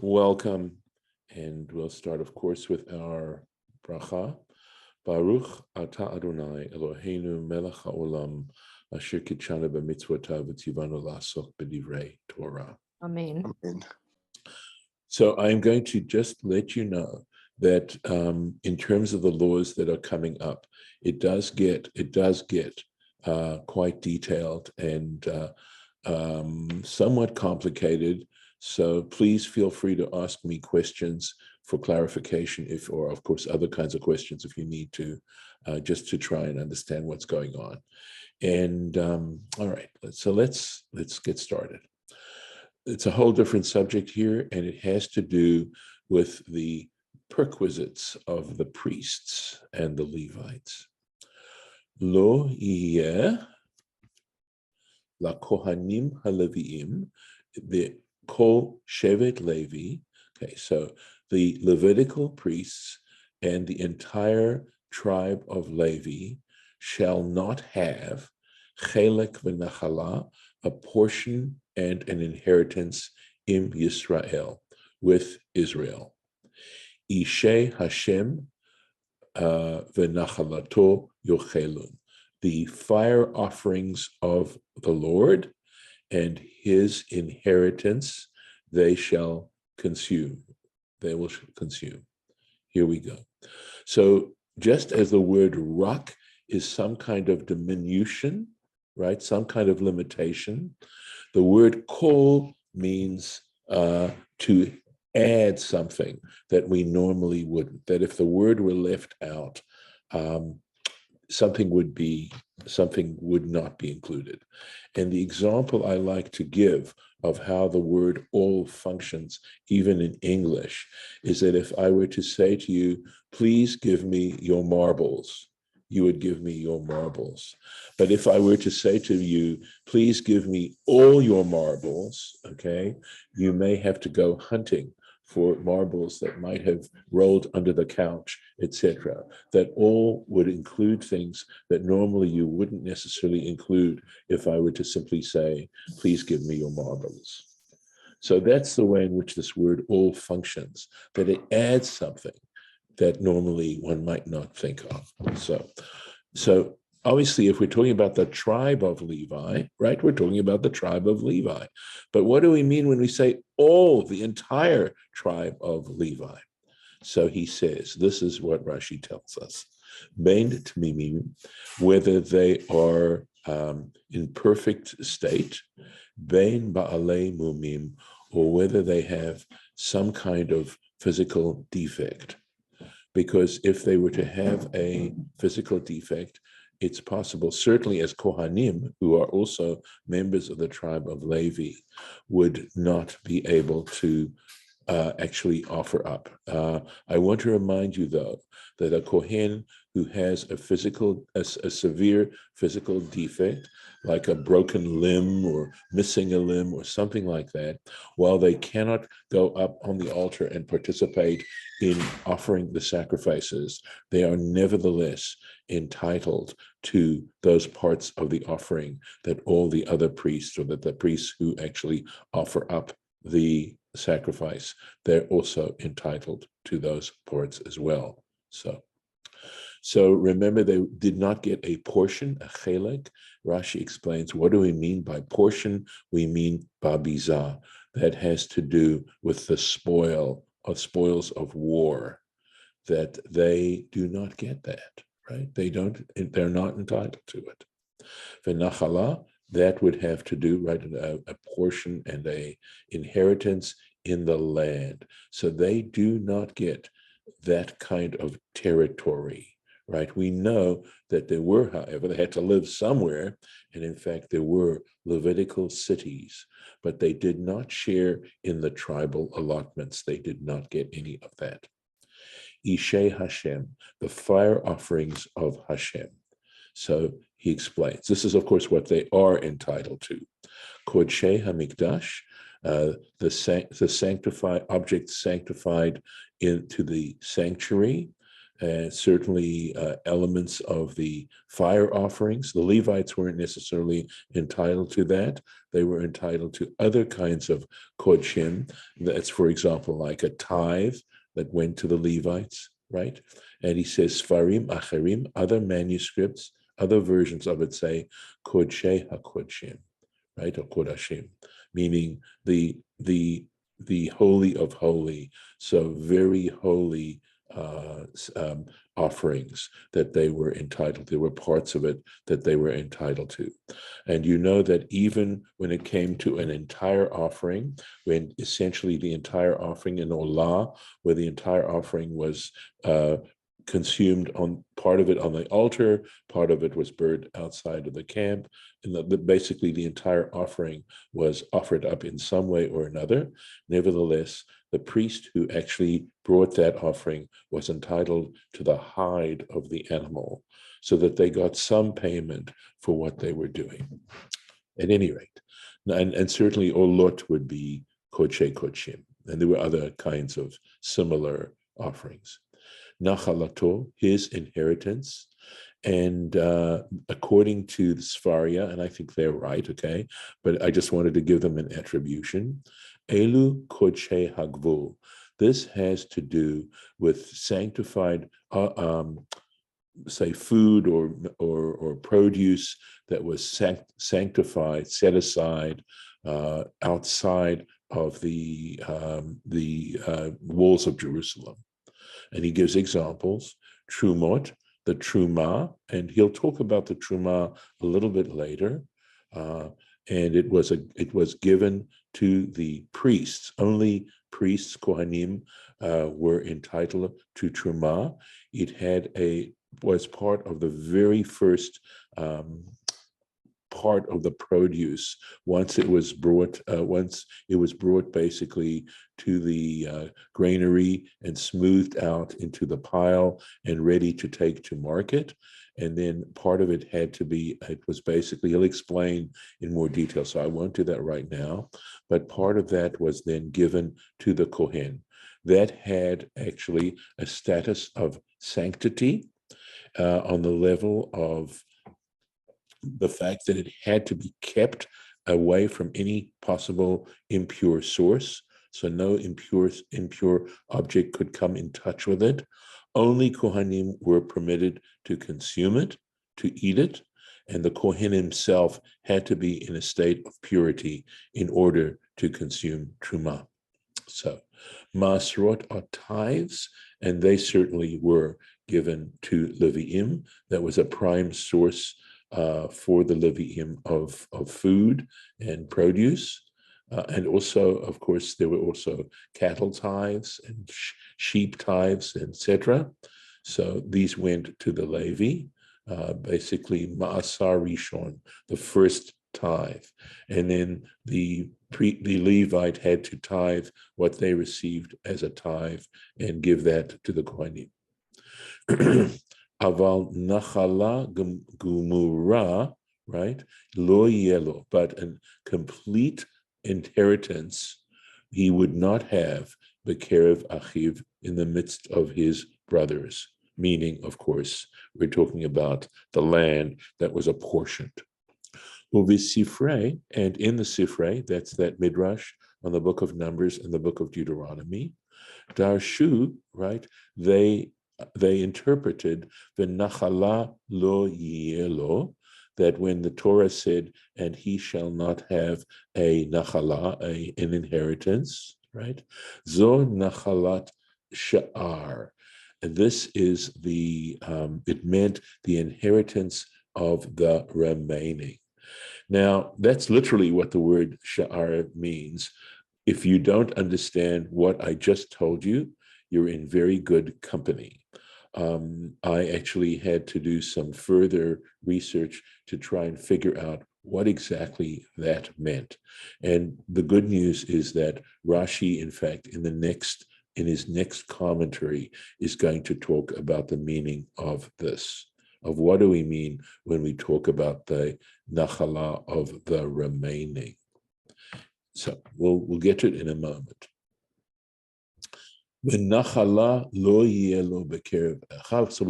Welcome, and we'll start, of course, with our bracha. Baruch Ata Adonai Eloheinu Melech HaOlam Asher Kitshanu b'mitzvotav v'tzivanu la'asok b'divrei Torah. Amen. Amen. So I'm going to just let you know that in terms of the laws that are coming up, it does get quite detailed and somewhat complicated. So please feel free to ask me questions for clarification, or of course other kinds of questions if you need to, just to try and understand what's going on. And all right, so let's get started. It's a whole different subject here, and it has to do with the perquisites of the priests and the Levites. Lo yeh la kohanim haleviim, the kol shevet Levi. Okay, so the Levitical priests and the entire tribe of Levi shall not have chelek v'nachala, a portion and an inheritance in Yisrael, with Israel. Ishe Hashem v'nachalato yochelun, the fire offerings of the Lord and his inheritance they shall consume. They will consume. Here we go. So just as the word rak is some kind of diminution, right? Some kind of limitation, the word kol means to add something that we normally wouldn't. That if the word were left out, something would not be included. And the example I like to give of how the word all functions, even in English, is that if I were to say to you, please give me your marbles, you would give me your marbles. But if I were to say to you, please give me all your marbles, okay, you may have to go hunting for marbles that might have rolled under the couch, etc. That all would include things that normally you wouldn't necessarily include if I were to simply say, please give me your marbles. So that's the way in which this word all functions, that it adds something that normally one might not think of. So obviously, if we're talking about the tribe of Levi, right, we're talking about the tribe of Levi. But what do we mean when we say all, the entire tribe of Levi? So he says, this is what Rashi tells us. Bein tmimim, whether they are in perfect state, bein ba'alei mumim, or whether they have some kind of physical defect. Because if they were to have a physical defect, it's possible, certainly as Kohanim, who are also members of the tribe of Levi, would not be able to actually offer up. I want to remind you, though, that a Kohen who has a severe physical defect, like a broken limb or missing a limb or something like that, while they cannot go up on the altar and participate in offering the sacrifices, they are nevertheless entitled to those parts of the offering that all the other priests, or that the priests who actually offer up the sacrifice, they're also entitled to those parts as well. So remember, they did not get a portion, a chelek. Rashi explains, what do we mean by portion? We mean babizah. That has to do with the spoils of war, that they do not get that, right? They're not entitled to it. V'nachala, that would have to do, right, a portion and a inheritance in the land. So they do not get that kind of territory, right? We know that there were, however, they had to live somewhere, and in fact, there were Levitical cities, but they did not share in the tribal allotments. They did not get any of that. Ishe Hashem, the fire offerings of Hashem. So he explains, this is, of course, what they are entitled to. Kodshei HaMikdash, the sanctified objects sanctified into the sanctuary, certainly elements of the fire offerings. The Levites weren't necessarily entitled to that. They were entitled to other kinds of kodshim. That's, for example, like a tithe that went to the Levites, right? And he says, Sfarim Acherim, other manuscripts, other versions of it say, Kodshei HaKodshim, right? Or Kodashim, meaning the holy of holy, so very holy offerings that they were entitled. There were parts of it that they were entitled to. And you know that even when it came to an entire offering, when essentially the entire offering in Olah, where the entire offering was consumed, on part of it on the altar, part of it was burned outside of the camp, and basically the entire offering was offered up in some way or another. Nevertheless, the priest who actually brought that offering was entitled to the hide of the animal, so that they got some payment for what they were doing. At any rate, and certainly Olot would be Kodshe Kodshim, and there were other kinds of similar offerings. Nachalato, his inheritance, and according to the Sfaria, and I think they're right, okay, but I just wanted to give them an attribution. Elu Kodshe Hagvul. This has to do with sanctified, say, food or produce that was sanctified, set aside outside of the walls of Jerusalem. And he gives examples, Trumot, the Truma, and he'll talk about the Truma a little bit later. And it was given to the priests. Only priests, Kohanim, were entitled to Truma. It was part of the very first part of the produce once it was brought basically to the granary and smoothed out into the pile and ready to take to market. And then part of it was basically, he'll explain in more detail, so I won't do that right now, but part of that was then given to the Kohen. That had actually a status of sanctity on the level of the fact that it had to be kept away from any possible impure source. So no impure object could come in touch with it. Only Kohanim were permitted to consume it, to eat it, and the Kohen himself had to be in a state of purity in order to consume Truma. So Maasrot are tithes, and they certainly were given to Leviim. That was a prime source for the Leviim of food and produce. And also, of course, there were also cattle tithes and sheep tithes, etc. So these went to the Levi, basically Ma'asar Rishon, the first tithe. And then the Levite had to tithe what they received as a tithe and give that to the Kohanim. Aval nachala gumura, right? Lo yelo, but a complete inheritance he would not have bekerev achiv, in the midst of his brothers. Meaning, of course, we're talking about the land that was apportioned. Uvisifrei, and in the Sifrei, that's that midrash on the book of Numbers and the book of Deuteronomy, Darshu, right? They interpreted the nachala lo yelo, that when the Torah said, and he shall not have a nachala, an inheritance, right? Zo nachalat sha'ar. And this is it meant the inheritance of the remaining. Now, that's literally what the word sha'ar means. If you don't understand what I just told you, you're in very good company. I actually had to do some further research to try and figure out what exactly that meant. And the good news is that Rashi, in fact, in his next commentary, is going to talk about the meaning of this, of what do we mean when we talk about the nachala of the remaining. So we'll get to it in a moment. V'nachala lo yeh lo b'kerev echav. So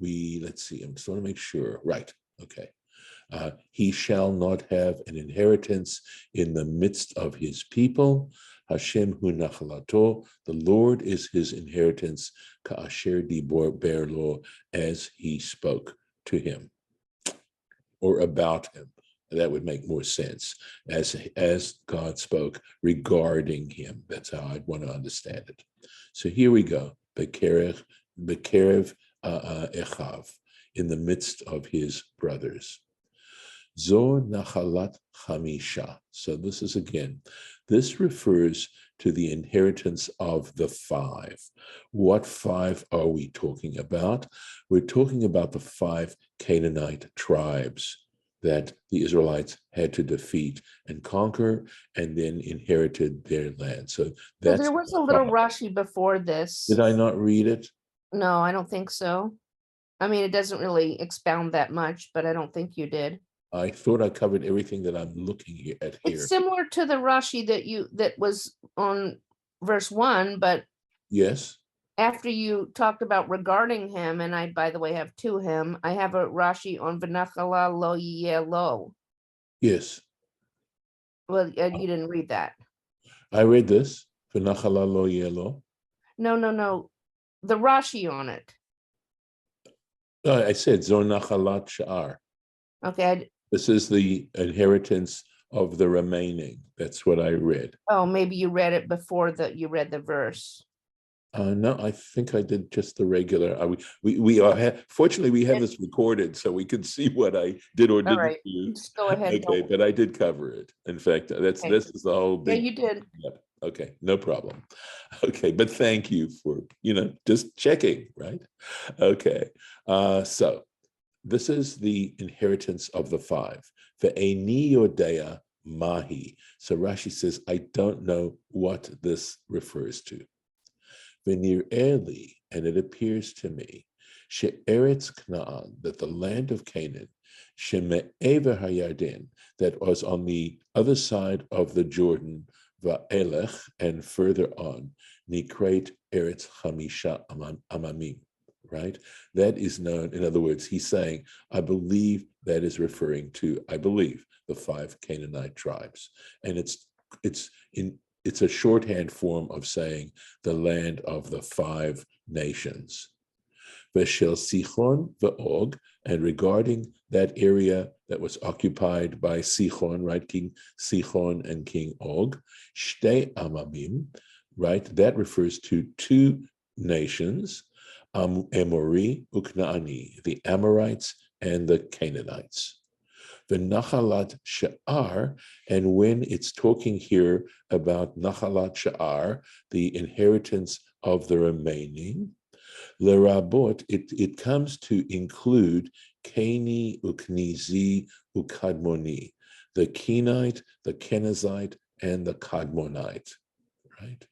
we let's see. I just want to make sure. Right. Okay. He shall not have an inheritance in the midst of his people. Hashem hu nachalato. The Lord is his inheritance. Ka'asher dibor berlo, as he spoke to him or about him. That would make more sense, as God spoke regarding him. That's how I'd want to understand it. So here we go. Bekerev echav, in the midst of his brothers. Zo nachalat chamisha. So this is this refers to the inheritance of the five. What five are we talking about? We're talking about the 5 Canaanite tribes that the Israelites had to defeat and conquer, and then inherited their land. So that's. There was a little Rashi before this. Did I not read it? No, I don't think so. I mean, it doesn't really expound that much, but I don't think you did. I thought I covered everything that I'm looking at here. It's similar to the Rashi that was on verse 1, but yes. After you talked about regarding him, and I, by the way, have to him, I have a Rashi on V'nachala lo yeh lo. Yes. Well, you didn't read that. I read this. V'nachala lo yeh lo. No. The Rashi on it. I said Zo nachalat sha'ar. Okay. This is the inheritance of the remaining. That's what I read. Oh, maybe you read it before you read the verse. No, I think I did just the regular. We are fortunately we have this recorded, so we can see what I did or didn't do. Just go ahead. Okay, but I did cover it. In fact, this is the whole big. Yeah, you did. Yep. Okay, no problem. Okay, but thank you for just checking, right? Okay, so this is the inheritance of the 5. The Eini Yodea Mahi. So Rashi says, I don't know what this refers to. V'nir'eh, and it appears to me, she'eretz Canaan, that the land of Canaan, she'me'ever hayarden, that was on the other side of the Jordan, va'elech, and further on, nikreit eretz chamisha amamim, right? That is known, in other words, he's saying, I believe that is referring to, the 5 Canaanite tribes. And it's a shorthand form of saying the land of the 5 nations. Veshel Sichon ve'og, and regarding that area that was occupied by Sichon, right, King Sichon and King Og, Shtei Amamim, right, that refers to 2 nations, Amori Uknaani, the Amorites and the Canaanites. The Nachalat Sha'ar, and when it's talking here about Nachalat Sha'ar, the inheritance of the remaining, Lerabot, it comes to include Keni, Uknizi, Ukadmoni, the Kenite, the Kenizzite, and the Kadmonite, right?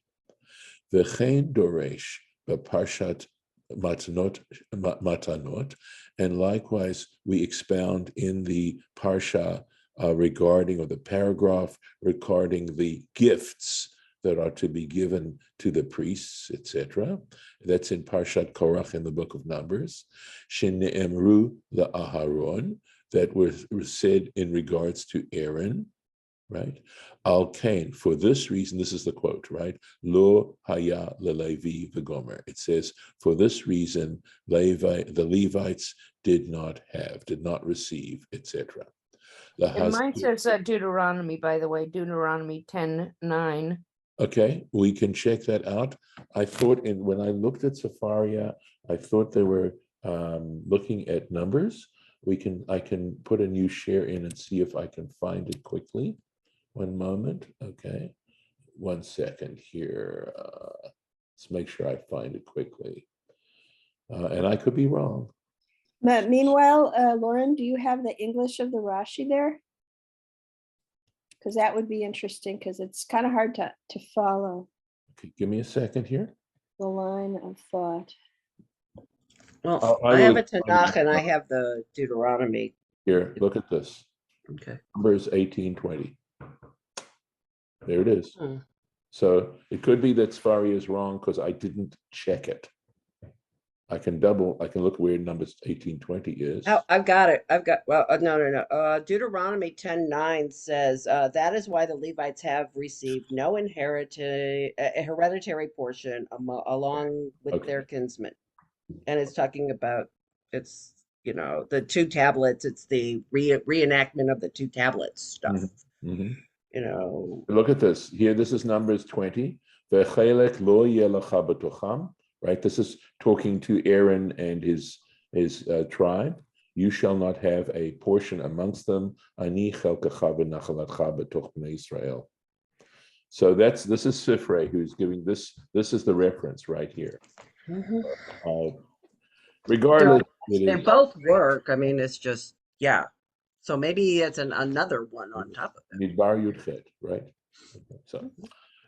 V'chein Doresh, Parshat Matanot, and likewise we expound in the Parsha regarding, or the paragraph regarding the gifts that are to be given to the priests, etc. That's in Parshat Korach in the book of Numbers. Shene'emru la'aharon, that was said in regards to Aaron, right? Al Kain, for this reason, this is the quote, right? Lo haya lelevi v'gomer. It says, for this reason, the Levites did not receive, etc. And mine says Deuteronomy, by the way, Deuteronomy 10:9. Okay, we can check that out. I thought when I looked at Sefaria, I thought they were looking at numbers. I can put a new share in and see if I can find it quickly. One moment. Okay, 1 second here. Let's make sure I find it quickly. And I could be wrong. But meanwhile, Lauren, do you have the English of the Rashi there? Because that would be interesting, because it's kind of hard to follow. Okay, give me a second here. The line of thought. Well, I have a Tanakh and I have the Deuteronomy. Here, look at this. Okay. Numbers 18:20. There it is. So it could be that Sfari is wrong because I didn't check it. I can look where numbers 1820 is. Oh, I've got it. No. Deuteronomy 10:9 says, that is why the Levites have received no hereditary portion along with their kinsmen. And it's talking about, it's, the two tablets, it's the reenactment of the two tablets stuff. Mm-hmm. You know. Look at this. Here, this is Numbers 20. V'chelek lo yeh lecha b'tocham. Right? This is talking to Aaron and his tribe. You shall not have a portion amongst them. Ani chelkecha v'nachalatcha b'toch bnei Israel. So this is Sifrei who's giving this. This is the reference right here. Regardless, they both work. I mean, it's just, yeah. So maybe it's another one on top of it. Midbar Yudchet, right? So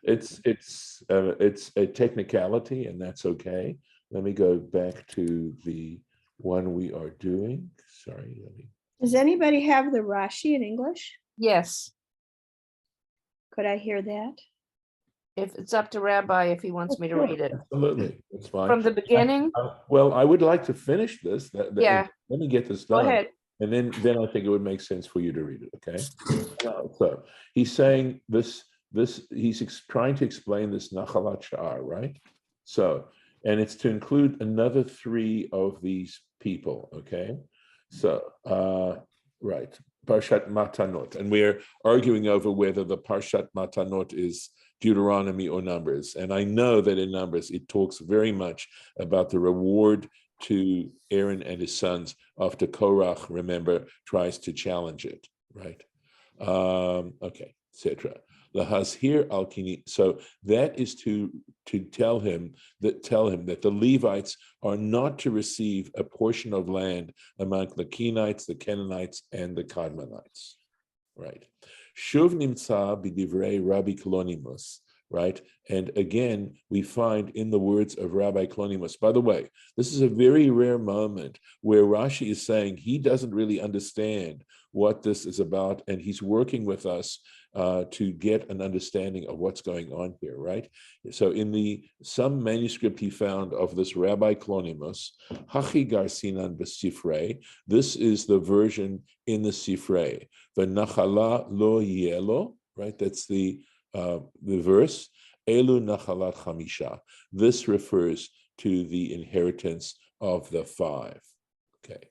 it's a technicality, and that's okay. Let me go back to the one we are doing. Sorry. Does anybody have the Rashi in English? Yes, Could I hear that? if it's up to Rabbi, if he wants me to read it. Absolutely, it's fine. From the beginning? Well, I would like to finish this. Yeah. Let me get this Go done. ahead. And then I think it would make sense for you to read it, okay? So he's saying this, he's trying to explain this Nachalat Sha'ar, right? So, and it's to include another 3 of these people, okay? So, right, Parshat Matanot. And we're arguing over whether the Parshat Matanot is Deuteronomy or Numbers. And I know that in Numbers, it talks very much about the reward to Aaron and his sons after Korach, remember, tries to challenge it, right? Okay, etc. Lahazhir al-Kini. So that is to tell him that the Levites are not to receive a portion of land among the Kenites, the Canaanites, and the Kadmonites, right? Shuv nimtza b'divrei Rabbi Klonimus. Right. And again, we find in the words of Rabbi Klonimus, by the way, this is a very rare moment where Rashi is saying he doesn't really understand what this is about, and he's working with us to get an understanding of what's going on here, right? So in some manuscript he found of this Rabbi Klonimus, Hachi Garsinan B'Sifrei, this is the version in the Sifrei, V'nachala lo yelo, right? That's the verse, Elu Nachalat Chamisha. This refers to the inheritance of the 5. Okay.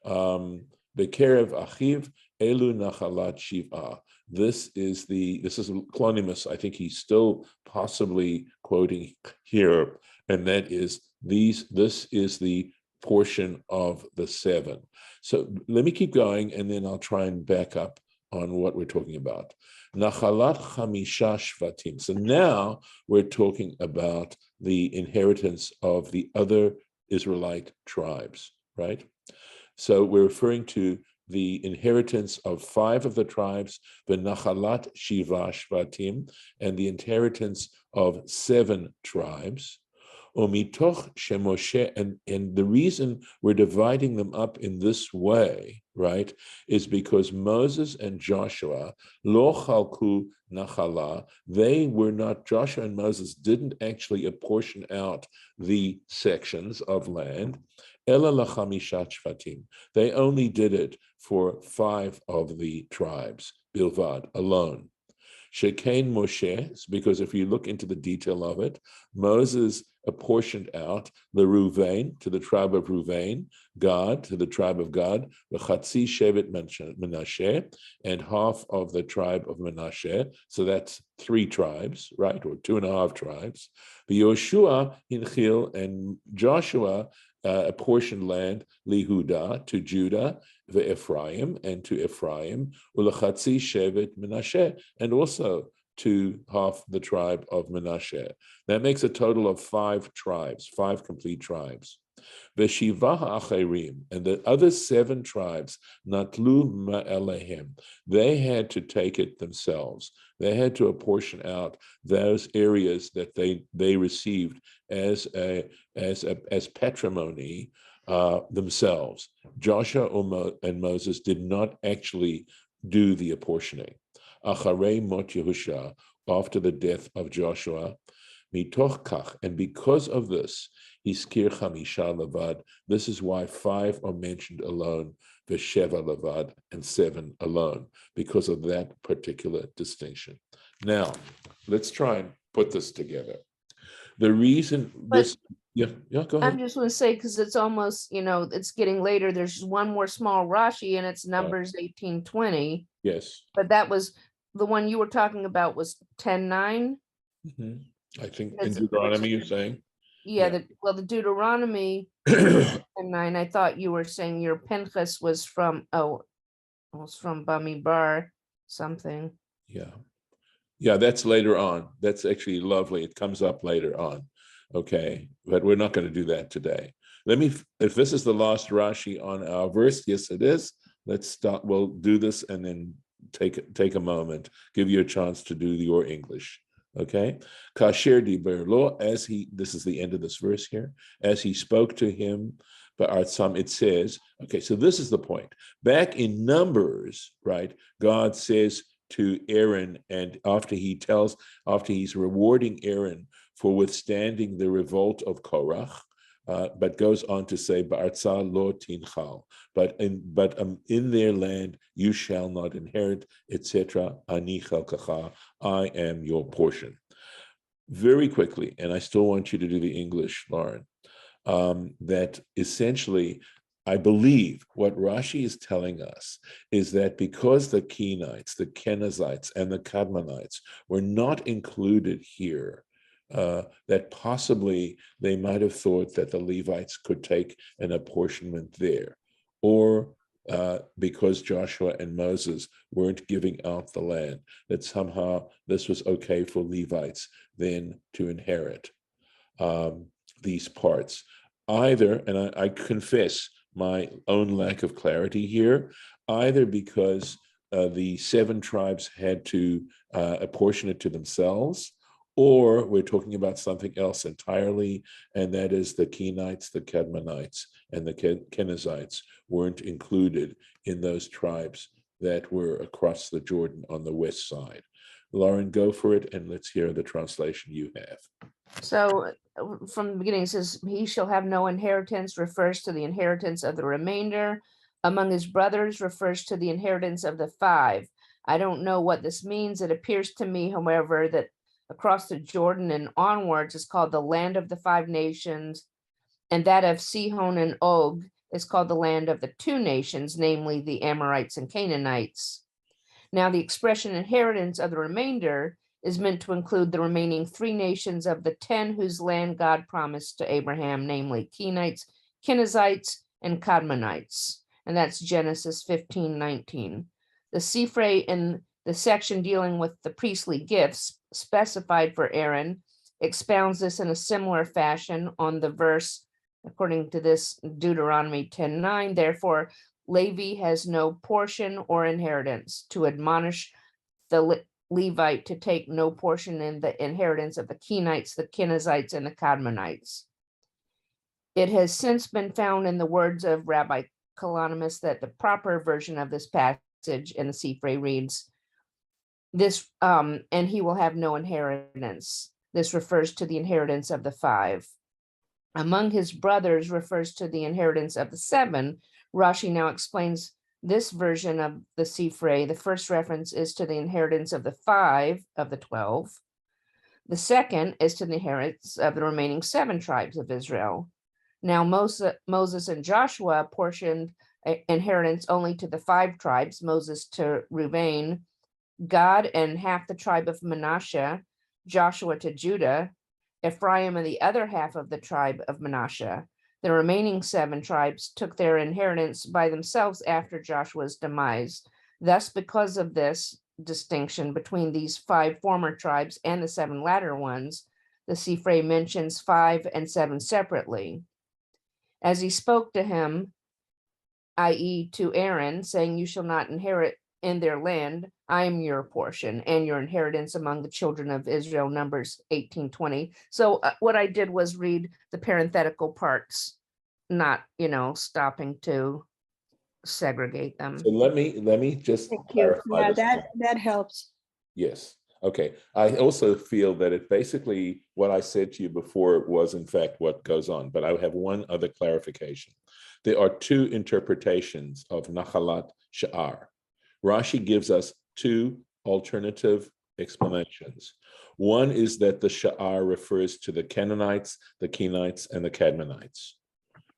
Bekerev Achiv, Elu Nachalat Shiva. This is Clonimus. I think he's still possibly quoting here, and that is this is the portion of the 7. So let me keep going, and then I'll try and back up on what we're talking about. Nachalat Chamisha Shvatim. So now we're talking about the inheritance of the other Israelite tribes, right? So we're referring to the inheritance of 5 of the tribes, the Nachalat Shiva Shvatim, and the inheritance of 7 tribes. Omitoch Shemoshe, and the reason we're dividing them up in this way, right, is because Moses and Joshua, lo chalku nachala, Joshua and Moses didn't actually apportion out the sections of land, ela lachamishat shvatim. They only did it for 5 of the tribes, bilvad, alone. Shekain Moshe, because if you look into the detail of it, Moses apportioned out the Ruvain to the tribe of Ruvain, Gad to the tribe of Gad, the Chatzi Shevet Menashe, and half of the tribe of Menashe. So that's 3 tribes, right, or 2.5 tribes. The Yoshua Hinchil, and Joshua apportioned land Lihuda to Judah, the Ephraim, and to Ephraim, Ulachatzi Shevet Menashe, and also to half the tribe of Menashe. That makes a total of 5 tribes, 5 complete tribes. Veshiva ha'acherim, and the other 7 tribes, natlu ma'elehem, they had to take it themselves. They had to apportion out those areas that they received as patrimony themselves. Joshua and Moses did not actually do the apportioning. Acharei mot Yehusha, after the death of Joshua, mitoch kach, and because of this, hiskir chamisha levad. This is why 5 are mentioned alone, v'sheva levad, and 7 alone, because of that particular distinction. Now, let's try and put this together. The reason this, yeah, go I'm ahead. just going to say, because it's almost, it's getting later. There's one more small Rashi and it's Numbers 18:20. Yes. But that was the one you were talking about was 10:9. Mhm. I think in That's- Deuteronomy, you're saying? Yeah, Yeah. the Deuteronomy 10:9. I thought you were saying your Pinchas was from Bamidbar something. Yeah. Yeah, that's later on. That's actually lovely. It comes up later on. Okay, but we're not going to do that today. If this is the last Rashi on our verse, yes, it is. Let's start. We'll do this and then take a moment, give you a chance to do your English. Okay, Kasher diber lo, this is the end of this verse here, as he spoke to him, but Artsam, it says, okay, so this is the point. Back in Numbers, right, God says to Aaron, and after he's rewarding Aaron for withstanding the revolt of Korach, but goes on to say, "Ba'artza lo tinchal," but in their land you shall not inherit, etc. Ani chelkacha, I am your portion. Very quickly, and I still want you to do the English, Lauren. That essentially, I believe what Rashi is telling us is that because the Kenites, the Kenizzites, and the Kadmonites were not included here, that possibly they might have thought that the Levites could take an apportionment there, or because Joshua and Moses weren't giving out the land, that somehow this was okay for Levites then to inherit these parts. Either, and I confess my own lack of clarity here, either because the 7 tribes had to apportion it to themselves, or we're talking about something else entirely, and that is the Kenites, the Kadmonites, and the Kenizzites weren't included in those tribes that were across the Jordan on the west side. Lauren, go for it, and let's hear the translation you have. So from the beginning, it says, he shall have no inheritance, refers to the inheritance of the remainder. Among his brothers refers to the inheritance of the 5. I don't know what this means. It appears to me, however, that across the Jordan and onwards is called the land of the 5 nations, and that of Sihon and Og is called the land of the 2 nations, namely the Amorites and Canaanites. Now, the expression inheritance of the remainder is meant to include the remaining 3 nations of the 10 whose land God promised to Abraham, namely Kenites, Kenizzites, and Kadmonites. And that's Genesis 15:19. The Sifrei in the section dealing with the priestly gifts specified for Aaron expounds this in a similar fashion on the verse, according to this Deuteronomy 10:9. Therefore, Levi has no portion or inheritance, to admonish the Levite to take no portion in the inheritance of the Kenites, the Kenizzites, and the Kadmonites. It has since been found in the words of Rabbi Kalanimus that the proper version of this passage in the Sifrei reads, "This and he will have no inheritance." This refers to the inheritance of the 5. Among his brothers refers to the inheritance of the 7. Rashi now explains this version of the Sifrei. The first reference is to the inheritance of the 5 of the 12. The second is to the inheritance of the remaining 7 tribes of Israel. Now, Moses and Joshua apportioned inheritance only to the 5 tribes, Moses to Reuben, Gad and half the tribe of Manasseh, Joshua to Judah, Ephraim and the other half of the tribe of Manasseh. The remaining 7 tribes took their inheritance by themselves after Joshua's demise. Thus, because of this distinction between these 5 former tribes and the 7 latter ones, the Sifrei mentions 5 and 7 separately. As he spoke to him, i.e. to Aaron, saying, "You shall not inherit in their land, I am your portion and your inheritance among the children of Israel," Numbers 18:20. So what I did was read the parenthetical parts, not, stopping to segregate them. So let me just Thank you. clarify Yeah, this. that helps. Yes. Okay. I also feel that it basically, what I said to you before was in fact what goes on, but I have one other clarification. There are two interpretations of Nachalat Sha'ar. Rashi gives us two alternative explanations. One is that the Sha'ar refers to the Canaanites, the Kenites, and the Cadmonites,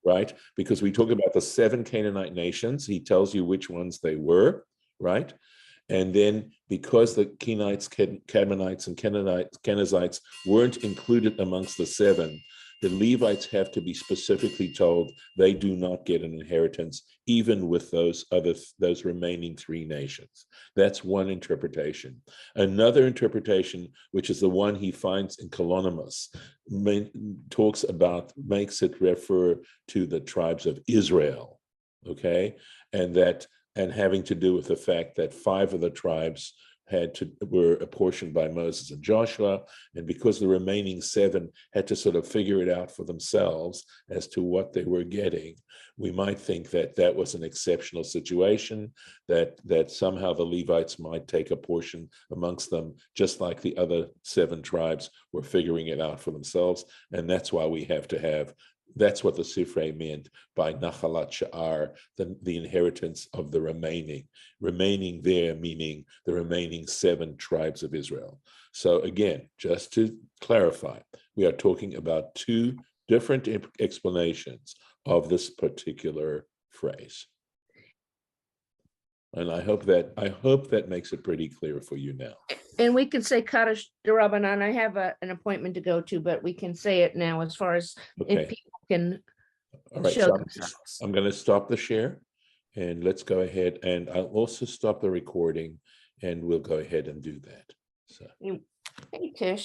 right? Because we talk about the 7 Canaanite nations, he tells you which ones they were, right? And then because the Kenites, Cadmonites, and Kenizzites weren't included amongst the 7, the Levites have to be specifically told they do not get an inheritance, even with those remaining 3 nations. That's one interpretation. Another interpretation, which is the one he finds in Colonimus, makes it refer to the tribes of Israel, okay? And having to do with the fact that 5 of the tribes were apportioned by Moses and Joshua, and because the remaining 7 had to sort of figure it out for themselves as to what they were getting, we might think that that was an exceptional situation, that somehow the Levites might take a portion amongst them, just like the other 7 tribes were figuring it out for themselves, and that's why we have to have. That's what the Sifrei meant by Nachalat Sha'ar, the inheritance of the remaining. Remaining there meaning the remaining 7 tribes of Israel. So again, just to clarify, we are talking about 2 different explanations of this particular phrase. And I hope that makes it pretty clear for you now. And we can say Kaddish D'Rabbanan. I have an appointment to go to, but we can say it now as far as Okay. if people can All right, show so themselves. I'm going to stop the share, and let's go ahead, and I'll also stop the recording, and we'll go ahead and do that. So. Hey, Tish.